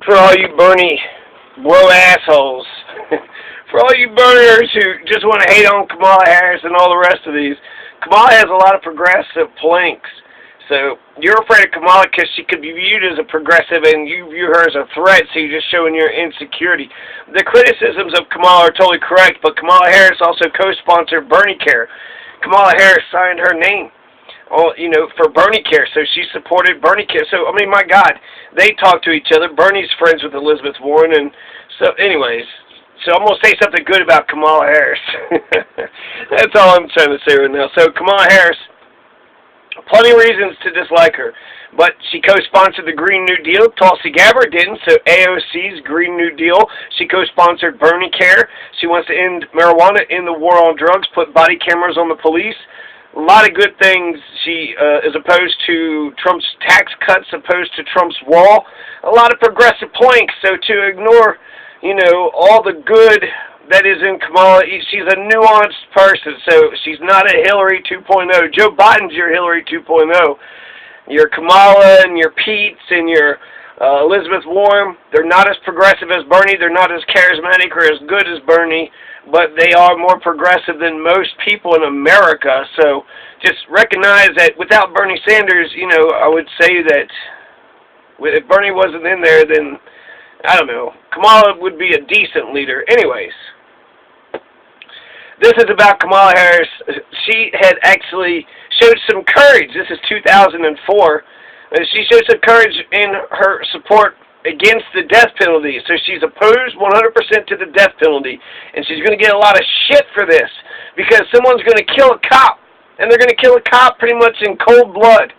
For all you Bernie bro assholes, for all you Burners who just want to hate on Kamala Harris and all the rest of these, Kamala has a lot of progressive planks. So you're afraid of Kamala because she could be viewed as a progressive and you view her as a threat, so you're just showing your insecurity. The criticisms of Kamala are totally correct, but Kamala Harris also co-sponsored Bernie Care. Kamala Harris signed her name, for Bernie Care, so she supported Bernie Care. So, I mean, my God, they talk to each other. Bernie's friends with Elizabeth Warren, and so, anyways, so I'm going to say something good about Kamala Harris. That's all I'm trying to say right now. So, Kamala Harris, plenty of reasons to dislike her, but she co-sponsored the Green New Deal. Tulsi Gabbard didn't, so AOC's Green New Deal. She co-sponsored Bernie Care. She wants to end marijuana, end the war on drugs, put body cameras on the police. A lot of good things. She is opposed to Trump's tax cuts, opposed to Trump's wall. A lot of progressive planks. So to ignore, all the good that is in Kamala, she's a nuanced person. So she's not a Hillary 2.0. Joe Biden's your Hillary 2.0. Your Kamala and your Pete's and your Elizabeth Warren, they're not as progressive as Bernie. They're not as charismatic or as good as Bernie, but they are more progressive than most people in America. So just recognize that without Bernie Sanders, I would say that if Bernie wasn't in there, then, I don't know, Kamala would be a decent leader. Anyways, this is about Kamala Harris. She had actually showed some courage. This is 2004. She showed some courage in her support against the death penalty. So she's opposed 100% to the death penalty. And she's going to get a lot of shit for this. Because someone's going to kill a cop. And they're going to kill a cop pretty much in cold blood.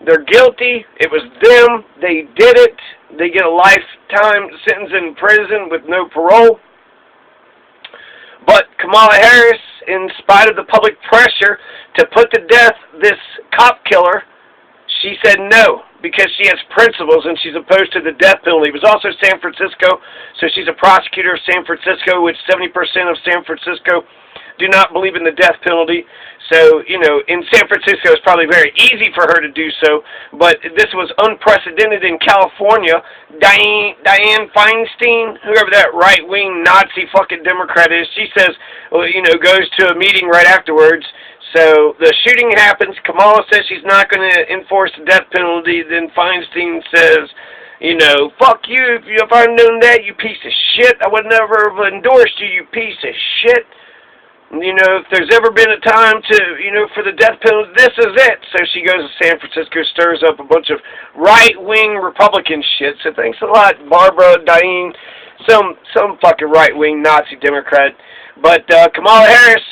They're guilty. It was them. They did it. They get a lifetime sentence in prison with no parole. But Kamala Harris, in spite of the public pressure to put to death this cop killer, she said no, because she has principles and she's opposed to the death penalty. It was also San Francisco, so she's a prosecutor of San Francisco, which 70% of San Francisco do not believe in the death penalty. So, in San Francisco, it's probably very easy for her to do so, but this was unprecedented in California. Dianne Feinstein, whoever that right-wing Nazi fucking Democrat is, she says, goes to a meeting right afterwards. So the shooting happens. Kamala says she's not going to enforce the death penalty. Then Feinstein says, fuck you. If I'd known that, you piece of shit, I would never have endorsed you, you piece of shit. If there's ever been a time to, for the death penalty, this is it. So she goes to San Francisco, stirs up a bunch of right-wing Republican shit. So thanks a lot, Barbara, Diane, some fucking right-wing Nazi Democrat. But Kamala Harris,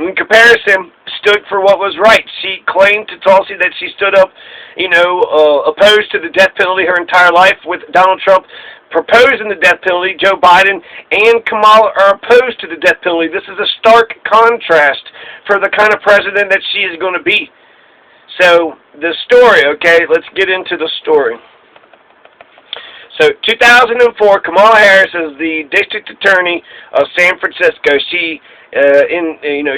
in comparison, stood for what was right. She claimed to Tulsi that she stood up, opposed to the death penalty her entire life, with Donald Trump proposing the death penalty. Joe Biden and Kamala are opposed to the death penalty. This is a stark contrast for the kind of president that she is going to be. So, the story, okay, let's get into the story. So, 2004, Kamala Harris is the district attorney of San Francisco. She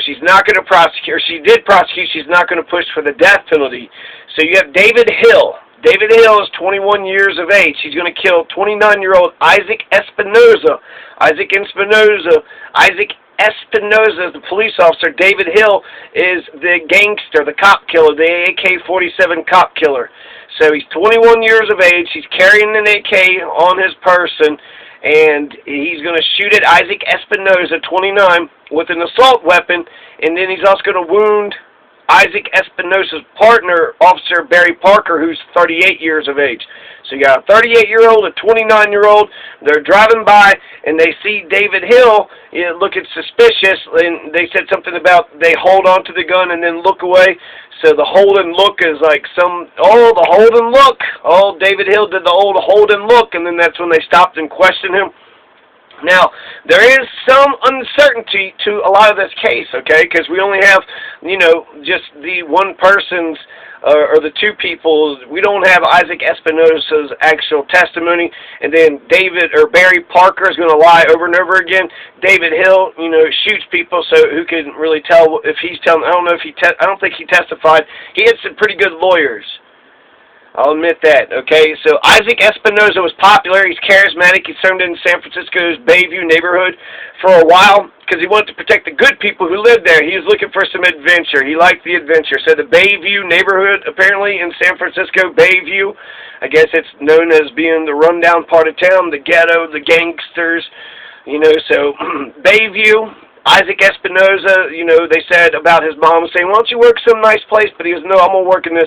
she's not going to prosecute, or she did prosecute, she's not going to push for the death penalty. So you have David Hill. David Hill is 21 years of age. He's going to kill 29-year-old Isaac Espinoza. Isaac Espinoza is the police officer. David Hill is the gangster, the cop killer, the AK-47 cop killer. So he's 21 years of age. He's carrying an AK on his person, and he's going to shoot at Isaac Espinoza, 29, with an assault weapon, and then he's also going to wound Isaac Espinoza's partner, Officer Barry Parker, who's 38 years of age. So you got a 38-year-old, a 29-year-old. They're driving by, and they see David Hill looking suspicious, and they said something about they hold on to the gun and then look away. So the hold and look is like the hold and look. Oh, David Hill did the old hold and look, and then that's when they stopped and questioned him. Now, there is some uncertainty to a lot of this case, okay, because we only have, just the one person's or the two people's. We don't have Isaac Espinoza's actual testimony, and then Barry Parker is going to lie over and over again. David Hill, shoots people, so who can really tell if he's telling? I don't know if I don't think he testified. He had some pretty good lawyers. I'll admit that, okay? So Isaac Espinosa was popular. He's charismatic. He served in San Francisco's Bayview neighborhood for a while because he wanted to protect the good people who lived there. He was looking for some adventure. He liked the adventure. So the Bayview neighborhood, apparently, in San Francisco, Bayview, I guess it's known as being the rundown part of town, the ghetto, the gangsters, you know, so Bayview. Isaac Espinosa, you know, they said about his mom saying, why don't you work some nice place? But he was, no, I'm going to work in this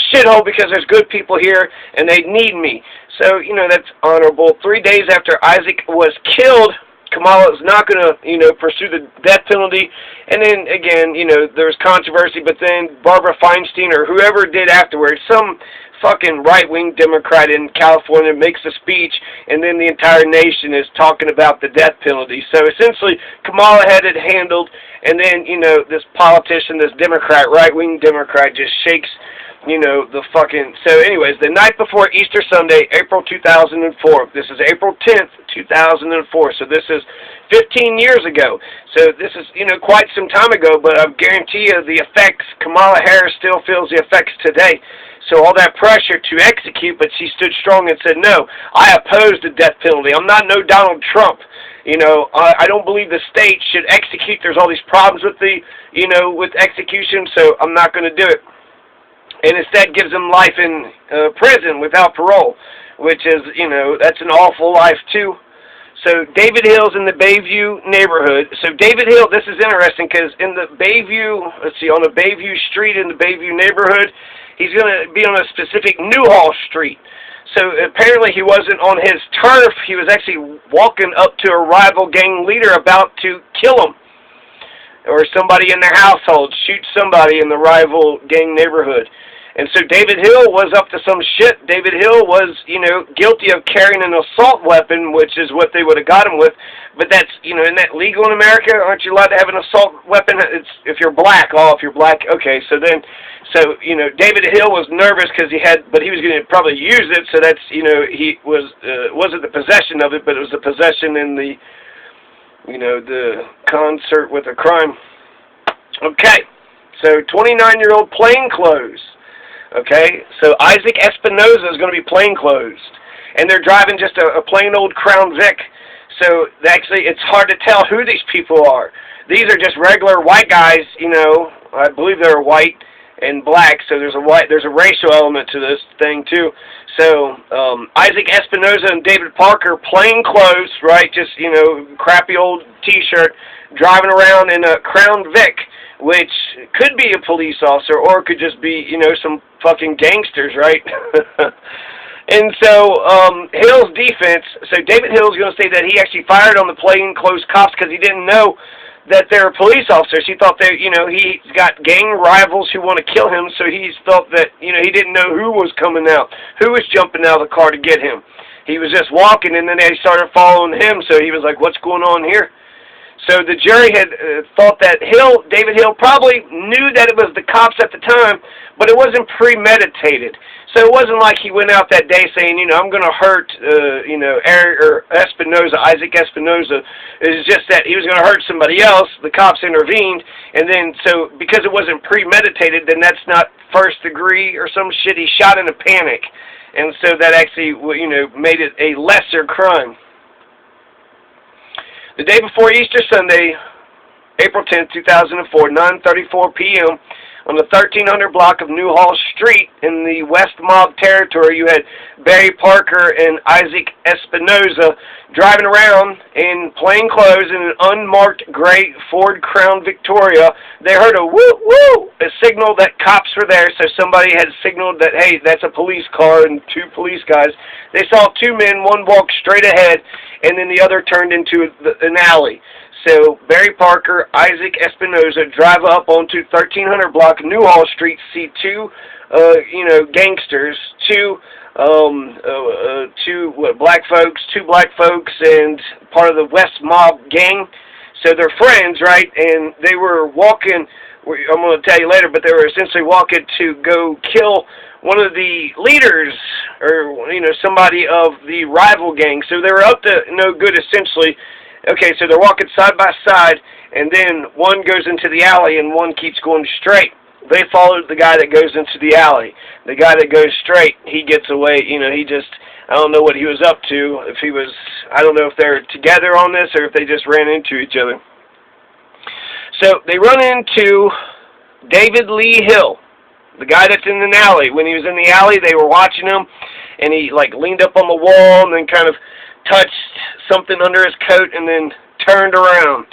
shithole because there's good people here and they need me. So, you know, that's honorable. 3 days after Isaac was killed, Kamala is not going to, you know, pursue the death penalty. And then, again, you know, there was controversy, but then Barbara Feinstein or whoever did afterwards, some fucking right-wing Democrat in California makes a speech, and then the entire nation is talking about the death penalty. So essentially, Kamala had it handled, and then, you know, this politician, this Democrat, right-wing Democrat, just shakes, you know, the fucking... So anyways, the night before Easter Sunday, April 2004, this is April 10th, 2004, so this is 15 years ago. So this is, you know, quite some time ago, but I guarantee you the effects, Kamala Harris still feels the effects today. So all that pressure to execute, but she stood strong and said, no, I oppose the death penalty. I'm not no Donald Trump. You know, I don't believe the state should execute. There's all these problems with the, you know, with execution, so I'm not going to do it. And instead gives them life in prison without parole, which is, you know, that's an awful life too. So David Hill's in the Bayview neighborhood. So David Hill, this is interesting because in the Bayview, let's see, on the Bayview Street in the Bayview neighborhood, he's going to be on a specific Newhall Street. So apparently he wasn't on his turf. He was actually walking up to a rival gang leader about to kill him. Or somebody in the household, shoot somebody in the rival gang neighborhood. And so David Hill was up to some shit. David Hill was, you know, guilty of carrying an assault weapon, which is what they would have got him with. But that's, you know, isn't that legal in America? Aren't you allowed to have an assault weapon? It's if you're black. Oh, if you're black, okay. So then, you know, David Hill was nervous because but he was going to probably use it. So that's, you know, he wasn't the possession of it, but it was the possession in the, you know, the concert with a crime. Okay, so 29-year-old plainclothes. Okay, so Isaac Espinosa is going to be plainclothes, and they're driving just a plain old Crown Vic. So actually, it's hard to tell who these people are. These are just regular white guys. You know, I believe they're white and black. So there's a racial element to this thing too. So Isaac Espinosa and David Parker, plainclothes, right? Just, you know, crappy old T-shirt, driving around in a Crown Vic, which could be a police officer or it could just be, you know, some fucking gangsters, right? And so Hill's defense, so David Hill's going to say that he actually fired on the plainclothes cops because he didn't know that they're police officers. He thought that, you know, he's got gang rivals who want to kill him, so he thought that, you know, he didn't know who was coming out, who was jumping out of the car to get him. He was just walking, and then they started following him, so he was like, what's going on here? So the jury had thought that David Hill probably knew that it was the cops at the time, but it wasn't premeditated. So it wasn't like he went out that day saying, you know, I'm going to hurt, you know, Isaac Espinosa. It was just that he was going to hurt somebody else. The cops intervened, and then so because it wasn't premeditated, then that's not first degree or some shit. He shot in a panic, and so that actually, you know, made it a lesser crime. The day before Easter Sunday, April 10th, 2004, 9:34 p.m., on the 1300 block of Newhall Street in the West Mob territory, you had Barry Parker and Isaac Espinosa driving around in plain clothes in an unmarked gray Ford Crown Victoria. They heard a woo-woo, a signal that cops were there, so somebody had signaled that, hey, that's a police car and two police guys. They saw two men, one walked straight ahead, and then the other turned into an alley. So Barry Parker, Isaac Espinosa drive up onto 1300 block Newhall Street, see two, you know, gangsters, two black folks, and part of the West Mob gang. So they're friends, right? And they were walking. I'm going to tell you later, but they were essentially walking to go kill one of the leaders, or, you know, somebody of the rival gang. So they were up to no good, essentially. Okay, so they're walking side by side, and then one goes into the alley and one keeps going straight. they followed the guy that goes into the alley. The guy that goes straight, he gets away. You know, he just, I don't know what he was up to. If he was, I don't know if they're together on this or if they just ran into each other. So they run into David Lee Hill, the guy that's in the alley. When he was in the alley, they were watching him, and he like leaned up on the wall and then kind of touched something under his coat and then turned around.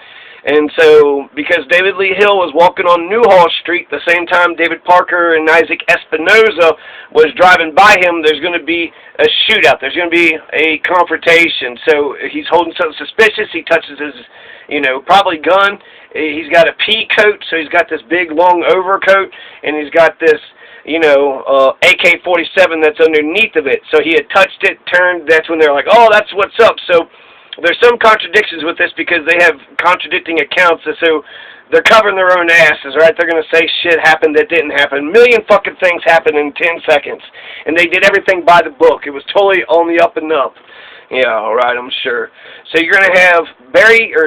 And so, because David Lee Hill was walking on Newhall Street the same time David Parker and Isaac Espinoza was driving by him, there's going to be a shootout. There's going to be a confrontation. So he's holding something suspicious. He touches his, you know, probably gun. He's got a pea coat, so he's got this big long overcoat, and he's got this, you know, AK-47 that's underneath of it. So he had touched it, turned. That's when they're like, oh, that's what's up. So there's some contradictions with this because they have contradicting accounts, so they're covering their own asses, right? They're going to say shit happened that didn't happen. A million fucking things happened in 10 seconds, and they did everything by the book. It was totally on the up and up. Yeah, all right, I'm sure. So you're going to have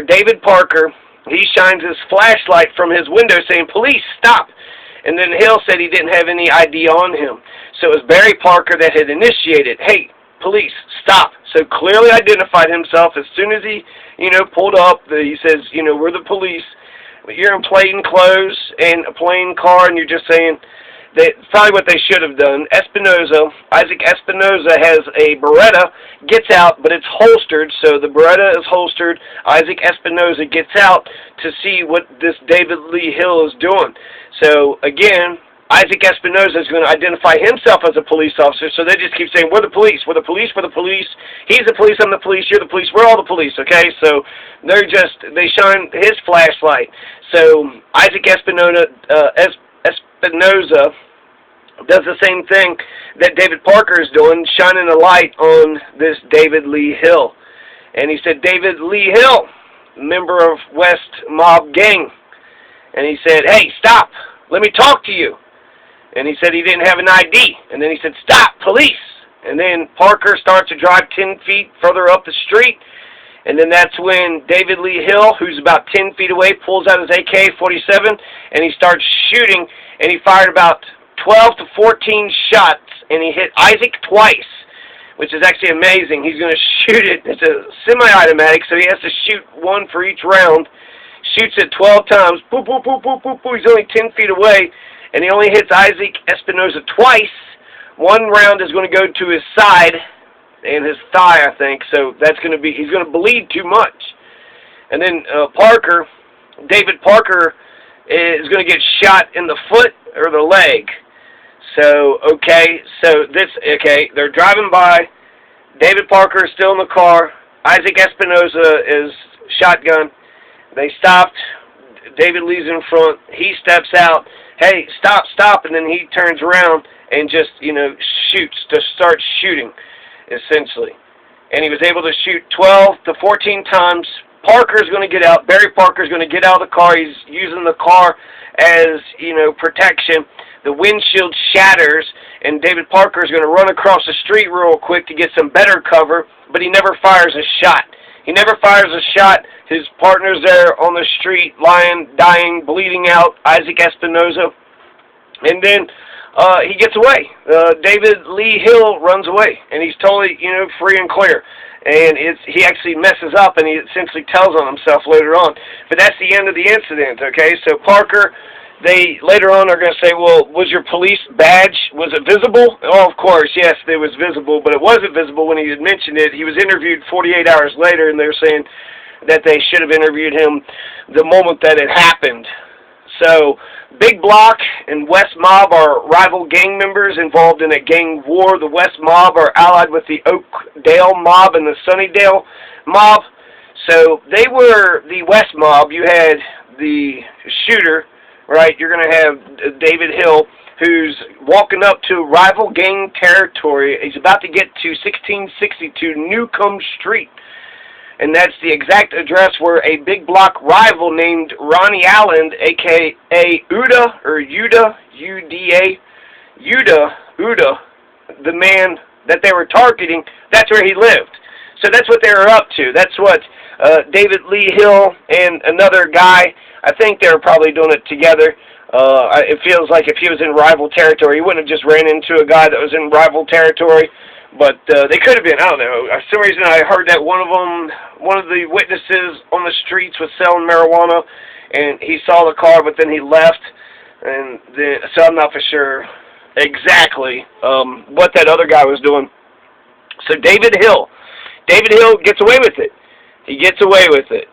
David Parker. He shines his flashlight from his window saying, police, stop. And then Hill said he didn't have any ID on him. So it was Barry Parker that had initiated, hey, police, stop. So clearly identified himself as soon as he, you know, pulled up. He says, you know, we're the police. You're in plain clothes and a plain car, and you're just saying that probably what they should have done. Isaac Espinoza has a Beretta, gets out, but it's holstered, so the Beretta is holstered. Isaac Espinoza gets out to see what this David Lee Hill is doing. So, again, Isaac Espinoza is going to identify himself as a police officer, so they just keep saying, we're the police, we're the police, we're the police. He's the police, I'm the police, you're the police, we're all the police, okay? So they shine his flashlight. So Isaac Espinoza does the same thing that David Parker is doing, shining a light on this David Lee Hill. And he said, David Lee Hill, member of West Mob Gang. And he said, hey, stop, let me talk to you. And he said he didn't have an ID. And then he said, stop, police. And then Parker starts to drive 10 feet further up the street. And then that's when David Lee Hill, who's about 10 feet away, pulls out his AK-47 and he starts shooting. And he fired about 12 to 14 shots. And he hit Isaac twice, which is actually amazing. He's going to shoot it. It's a semi-automatic, so he has to shoot one for each round. Shoots it 12 times. Boop, boop, boop, boop, boop, boop. He's only 10 feet away. And he only hits Isaac Espinoza twice. One round is going to go to his side and his thigh, I think. So that's going to be, he's going to bleed too much. And then David Parker is going to get shot in the foot or the leg. So, they're driving by. David Parker is still in the car. Isaac Espinoza is shotgun. They stopped. David Lee's in front. He steps out. Hey, stop, stop. And then he turns around and just, you know, starts shooting, essentially. And he was able to shoot 12 to 14 times. Parker's going to get out. Barry Parker's going to get out of the car. He's using the car as, you know, protection. The windshield shatters, and David Parker's going to run across the street real quick to get some better cover, but he never fires a shot. He never fires a shot. His partner's there on the street, lying, dying, bleeding out, Isaac Espinoza. And then he gets away. David Lee Hill runs away, and he's totally, you know, free and clear. And he actually messes up, and he essentially tells on himself later on. But that's the end of the incident, okay? So Parker, they later on are going to say, well, was your police badge, was it visible? Oh, of course, yes, it was visible, but it wasn't visible when he had mentioned it. He was interviewed 48 hours later, and they're saying that they should have interviewed him the moment that it happened. So, Big Block and West Mob are rival gang members involved in a gang war. The West Mob are allied with the Oakdale Mob and the Sunnydale Mob. So, they were the West Mob. You had the shooter, right? You're going to have David Hill, who's walking up to rival gang territory. He's about to get to 1662 Newcomb Street. And that's the exact address where a Big Block rival named Ronnie Allen, a.k.a. Uda, or Uda, U-D-A, Uda, the man that they were targeting, that's where he lived. So that's what they were up to. That's what David Lee Hill and another guy, I think they were probably doing it together. It feels like if he was in rival territory, he wouldn't have just ran into a guy that was in rival territory. But they could have been. I don't know. For some reason, I heard that one of the witnesses on the streets was selling marijuana, and he saw the car, but then he left. And so I'm not for sure exactly what that other guy was doing. So David Hill gets away with it. He gets away with it.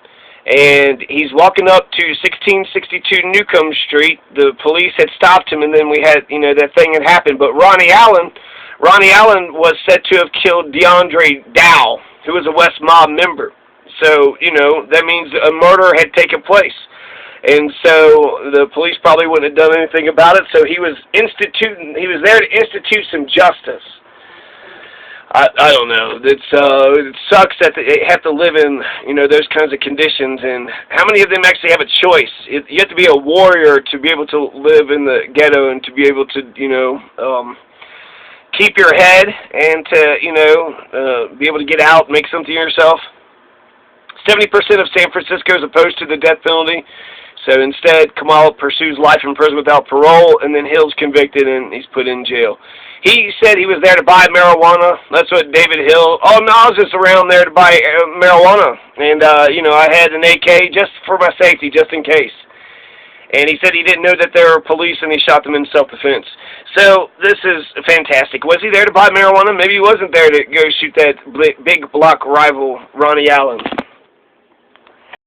And he's walking up to 1662 Newcomb Street. The police had stopped him, and then we had, that thing had happened. But Ronnie Allen was said to have killed DeAndre Dow, who was a West Mob member. So, that means a murder had taken place. And so the police probably wouldn't have done anything about it. So he was there to institute some justice. I don't know. It sucks that they have to live in, those kinds of conditions. And how many of them actually have a choice? You have to be a warrior to be able to live in the ghetto and to be able to, keep your head and to, be able to get out, make something of yourself. 70% of San Francisco is opposed to the death penalty. So instead, Kamala pursues life in prison without parole, and then Hill's convicted and he's put in jail. He said he was there to buy marijuana. That's what David Hill. Oh no, I was just around there to buy marijuana, and I had an AK just for my safety, just in case. And he said he didn't know that there were police, and he shot them in self-defense. So this is fantastic. Was he there to buy marijuana? Maybe he wasn't there to go shoot that big block rival, Ronnie Allen.